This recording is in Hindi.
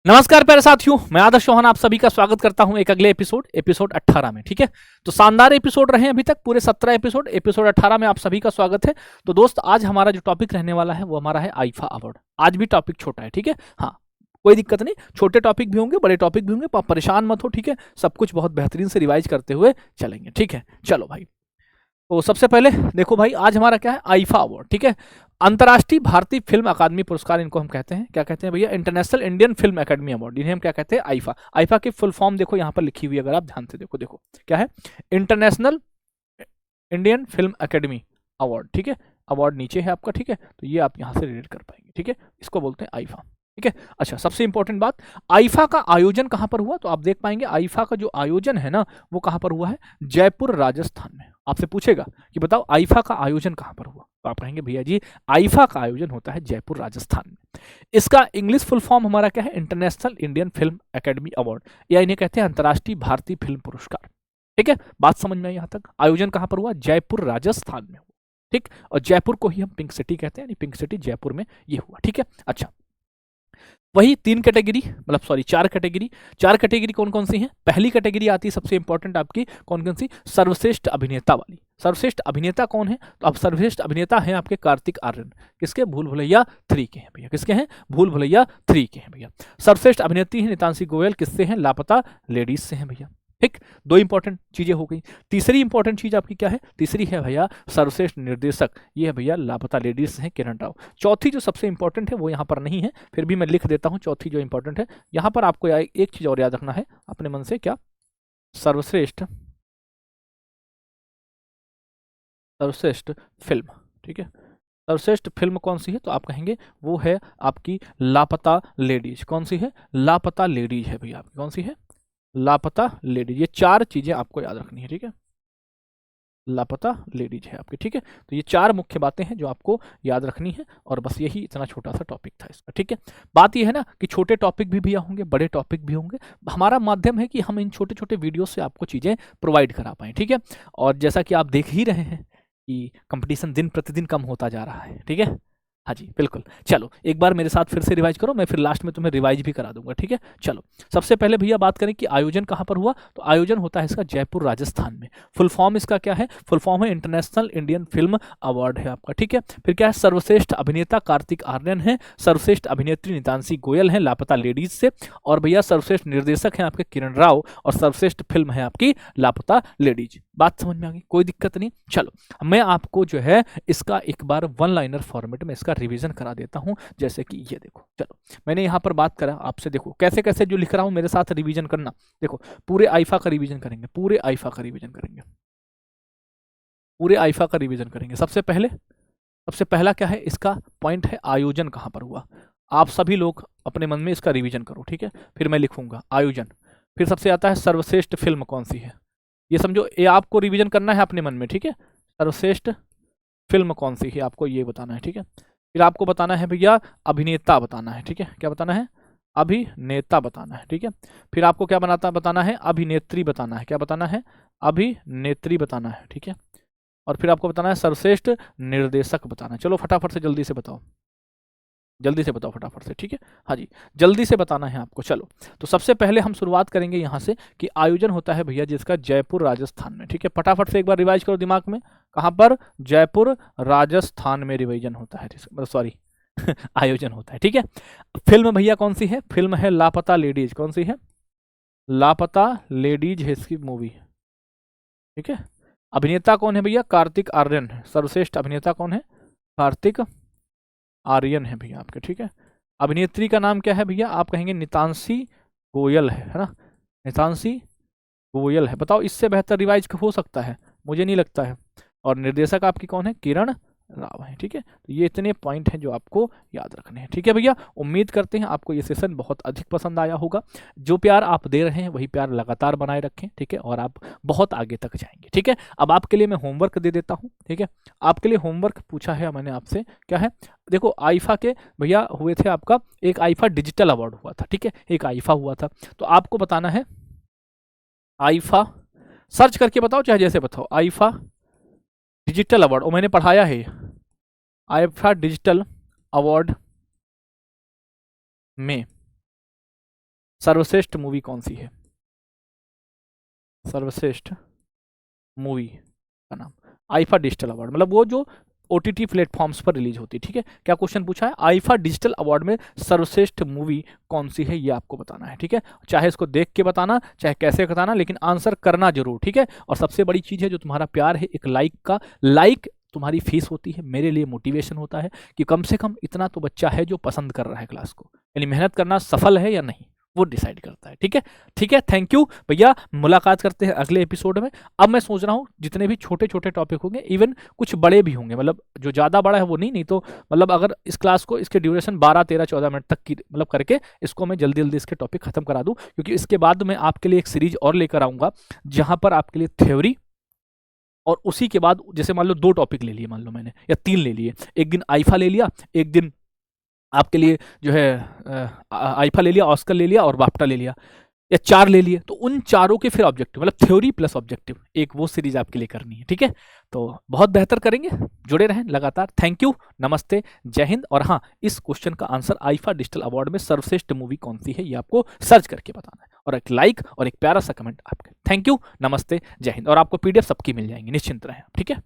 नमस्कार प्यारे साथियों, मैं आदर्श चौहान आप सभी का स्वागत करता हूं एक अगले एपिसोड 18 में। ठीक है, तो शानदार एपिसोड रहे अभी तक पूरे 17 एपिसोड 18 में आप सभी का स्वागत है। तो दोस्त, आज हमारा जो टॉपिक रहने वाला है वो हमारा है आईफा अवार्ड। आज भी टॉपिक छोटा है, ठीक है। हाँ, कोई दिक्कत नहीं, छोटे टॉपिक भी होंगे, बड़े टॉपिक भी होंगे, आप परेशान मत हो, ठीक है। सब कुछ बहुत बेहतरीन से रिवाइज करते हुए चलेंगे, ठीक है। चलो भाई, तो सबसे पहले देखो भाई, आज हमारा क्या है, आईफा अवार्ड, ठीक है। अंतर्राष्ट्रीय भारतीय फिल्म अकादमी पुरस्कार, इनको हम कहते हैं, क्या कहते हैं भैया, इंटरनेशनल इंडियन फिल्म अकादमी अवार्ड, इन्हें हम क्या कहते हैं, आईफा। आईफा की फुल फॉर्म देखो यहाँ पर लिखी हुई है, अगर आप ध्यान से देखो, देखो क्या है, international Indian film academy award, ठीक है। अवार्ड नीचे है आपका, ठीक है, तो ये आप यहाँ से रिलेट कर पाएंगे, ठीक है। इसको बोलते हैं आईफा, ठीक है। अच्छा, सबसे इंपॉर्टेंट बात, आईफा का आयोजन कहाँ पर हुआ, तो आप देख पाएंगे आईफा का जो आयोजन है ना, वो कहाँ पर हुआ है, जयपुर राजस्थान में। आपसे पूछेगा कि बताओ आईफा का आयोजन कहाँ पर हुआ, तो आप कहेंगे भैया जी आईफा का आयोजन होता है जयपुर राजस्थान में। इसका इंग्लिश फुल फॉर्म हमारा क्या है, international Indian film academy award, या इन्हें कहते हैं अंतर्राष्ट्रीय भारतीय फिल्म पुरस्कार, ठीक है। बात समझ में आई यहाँ तक। आयोजन कहाँ पर हुआ, जयपुर राजस्थान में हुआ, ठीक। और जयपुर को ही हम पिंक सिटी कहते हैं, यानी पिंक सिटी जयपुर में ये हुआ, ठीक है। अच्छा, वही तीन कैटेगरी, मतलब सॉरी चार कैटेगरी कौन कौन सी हैं। पहली कैटेगरी आती है सबसे इंपॉर्टेंट आपकी, कौन कौन सी, सर्वश्रेष्ठ अभिनेता वाली। सर्वश्रेष्ठ अभिनेता कौन है, तो अब सर्वश्रेष्ठ अभिनेता हैं आपके कार्तिक आर्यन, किसके, भूल भुलैया 3 के हैं भैया, किसके हैं, भूल भुलैया 3 के हैं भैया। सर्वश्रेष्ठ अभिनेत्री है नितांशी गोयल, किससे हैं, लापता लेडीज से हैं भैया, ठीक। दो इंपॉर्टेंट चीजें हो गई। तीसरी इंपॉर्टेंट चीज आपकी क्या है, तीसरी है भैया सर्वश्रेष्ठ निर्देशक, ये है भैया लापता लेडीज से हैं किरण राव। चौथी जो सबसे इंपॉर्टेंट है वो यहाँ पर नहीं है, फिर भी मैं लिख देता हूँ, चौथी जो इंपॉर्टेंट है यहाँ पर आपको एक चीज और याद रखना है अपने मन से, क्या, सर्वश्रेष्ठ सर्वश्रेष्ठ फिल्म, ठीक है। सर्वश्रेष्ठ फिल्म कौन सी है, तो आप कहेंगे वो है आपकी लापता लेडीज। कौन सी है, लापता लेडीज है भैया आपकी, कौन सी है, लापता लेडीज। ये चार चीजें आपको याद रखनी है, ठीक है। लापता लेडीज है आपकी, ठीक है। तो ये चार मुख्य बातें हैं जो आपको याद रखनी है, और बस यही इतना छोटा सा टॉपिक था इसका, ठीक है। बात ये है ना कि छोटे टॉपिक भी भैया होंगे, बड़े टॉपिक भी होंगे। हमारा माध्यम है कि हम इन छोटे छोटे वीडियो से आपको चीज़ें प्रोवाइड करा पाएँ, ठीक है। और जैसा कि आप देख ही रहे हैं कि कंपटीशन दिन प्रतिदिन कम होता जा रहा है, ठीक है। हाँ जी, बिल्कुल। चलो एक बार मेरे साथ फिर से रिवाइज करो, मैं फिर लास्ट में तुम्हें रिवाइज भी करा दूंगा, ठीक है। चलो, सबसे पहले भैया बात करें कि आयोजन कहाँ पर हुआ, तो आयोजन होता है इसका जयपुर राजस्थान में। फुल फॉर्म इसका क्या है, फुल फॉर्म है इंटरनेशनल इंडियन फिल्म अवार्ड है आपका, ठीक है। फिर क्या है, सर्वश्रेष्ठ अभिनेता कार्तिक आर्यन है, सर्वश्रेष्ठ अभिनेत्री नितांशी गोयल है लापता लेडीज से, और भैया सर्वश्रेष्ठ निर्देशक हैं आपके किरण राव, और सर्वश्रेष्ठ फिल्म है आपकी लापता लेडीज। बात समझ में आ गई, कोई दिक्कत नहीं। चलो, मैं आपको जो है इसका एक बार वन लाइनर फॉर्मेट में इसका रिवीजन करा देता हूं, जैसे कि ये देखो। चलो, मैंने यहां पर बात करा आपसे, देखो कैसे कैसे जो लिख रहा हूं मेरे साथ रिवीजन करना। देखो, पूरे आईफा का रिवीजन करेंगे, पूरे आईफा का रिवीजन करेंगे, पूरे आईफा का रिवीजन करेंगे। सबसे पहला क्या है, इसका पॉइंट है आयोजन कहां पर हुआ। आप सभी लोग अपने मन में इसका रिवीजन करो, ठीक है। फिर मैं लिखूंगा आयोजन। फिर सबसे आता है सर्वश्रेष्ठ फिल्म कौन सी है, ये समझो, ये आपको रिवीजन करना है अपने मन में, ठीक है। सर्वश्रेष्ठ फिल्म कौन सी है आपको ये बताना है, ठीक है। फिर आपको बताना है भैया अभिनेता बताना है, ठीक है। क्या बताना है, अभिनेता बताना है, ठीक है। फिर आपको क्या बताना है, अभिनेत्री बताना है। क्या बताना है, अभिनेत्री बताना है, ठीक है। और फिर आपको बताना है सर्वश्रेष्ठ निर्देशक बताना है। चलो फटाफट से जल्दी से बताओ, जल्दी से बताओ फटाफट से, ठीक है। हाँ जी, जल्दी से बताना है आपको। चलो, तो सबसे पहले हम शुरुआत करेंगे यहाँ से कि आयोजन होता है भैया जिसका जयपुर राजस्थान में, ठीक है। फटाफट से एक बार रिवाइज करो दिमाग में, कहाँ पर, जयपुर राजस्थान में रिवीजन होता है, सॉरी आयोजन होता है, ठीक है। फिल्म भैया कौन सी है, फिल्म है लापता लेडीज। कौन सी है, लापता लेडीज है इसकी मूवी, ठीक है। अभिनेता कौन है भैया, कार्तिक आर्यन है। सर्वश्रेष्ठ अभिनेता कौन है, कार्तिक आर्यन है भैया आपके, ठीक है। अभिनेत्री का नाम क्या है भैया, आप कहेंगे नितांशी गोयल है ना, नितांशी गोयल है। बताओ इससे बेहतर रिवाइज हो सकता है, मुझे नहीं लगता है। और निर्देशक आपकी कौन है, किरण राव है, ठीक है। तो ये इतने पॉइंट हैं जो आपको याद रखने हैं, ठीक है भैया। उम्मीद करते हैं आपको ये सेशन बहुत अधिक पसंद आया होगा। जो प्यार आप दे रहे हैं वही प्यार लगातार बनाए रखें, ठीक है, और आप बहुत आगे तक जाएंगे, ठीक है। अब आपके लिए मैं होमवर्क दे देता हूँ, ठीक है। आपके लिए होमवर्क पूछा है मैंने आपसे, क्या है, देखो आईफा के भैया हुए थे आपका, एक आईफा डिजिटल अवार्ड हुआ था, ठीक है, एक आईफा हुआ था। तो आपको बताना है आईफा, सर्च करके बताओ चाहे जैसे बताओ, आईफा डिजिटल अवार्ड, और मैंने पढ़ाया है आईफा डिजिटल अवार्ड में सर्वश्रेष्ठ मूवी कौन सी है? सर्वश्रेष्ठ मूवी का नाम। आईफा डिजिटल अवार्ड मतलब वो जो ओटीटी प्लेटफॉर्म्स पर रिलीज होती है, ठीक है। क्या क्वेश्चन पूछा है? आईफा डिजिटल अवार्ड में सर्वश्रेष्ठ मूवी कौन सी है, ये आपको बताना है, ठीक है। चाहे इसको देख के बताना, चाहे कैसे बताना, लेकिन आंसर करना जरूर, ठीक है। और सबसे बड़ी चीज है जो तुम्हारा प्यार है, एक लाइक का। लाइक तुम्हारी फीस होती है, मेरे लिए मोटिवेशन होता है कि कम से कम इतना तो बच्चा है जो पसंद कर रहा है क्लास को, यानी मेहनत करना सफल है या नहीं, वो डिसाइड करता है, ठीक है। ठीक है, थैंक यू भैया, मुलाकात करते हैं अगले एपिसोड में। अब मैं सोच रहा हूँ जितने भी छोटे छोटे टॉपिक होंगे, इवन कुछ बड़े भी होंगे, मतलब जो ज़्यादा बड़ा है वो नहीं तो मतलब अगर इस क्लास को इसके ड्यूरेशन 12 13 14 मिनट तक की मतलब करके इसको मैं जल्दी जल्दी इसके टॉपिक खत्म करा दूँ, क्योंकि इसके बाद मैं आपके लिए एक सीरीज और लेकर आऊँगा जहाँ पर आपके लिए थ्योरी, और उसी के बाद जैसे मान लो 2 टॉपिक ले लिए, मान लो मैंने, या 3 ले लिए, एक दिन आईफा ले लिया, एक दिन आपके लिए जो है आईफा ले लिया, ऑस्कर ले लिया और बाफ्टा ले लिया, या 4 ले लिए, तो उन चारों के फिर ऑब्जेक्टिव मतलब थ्योरी प्लस ऑब्जेक्टिव, एक वो सीरीज आपके लिए करनी है, ठीक है। तो बहुत बेहतर करेंगे, जुड़े रहें लगातार। थैंक यू, नमस्ते, जय हिंद। और हाँ, इस क्वेश्चन का आंसर आईफा डिजिटल अवार्ड में सर्वश्रेष्ठ मूवी कौन सी है, ये आपको सर्च करके बताना है, और एक लाइक और एक प्यारा सा कमेंट आपके। थैंक यू, नमस्ते, जय हिंद। और आपको पीडीएफ सबकी मिल जाएंगी, निश्चिंत रहें, ठीक है।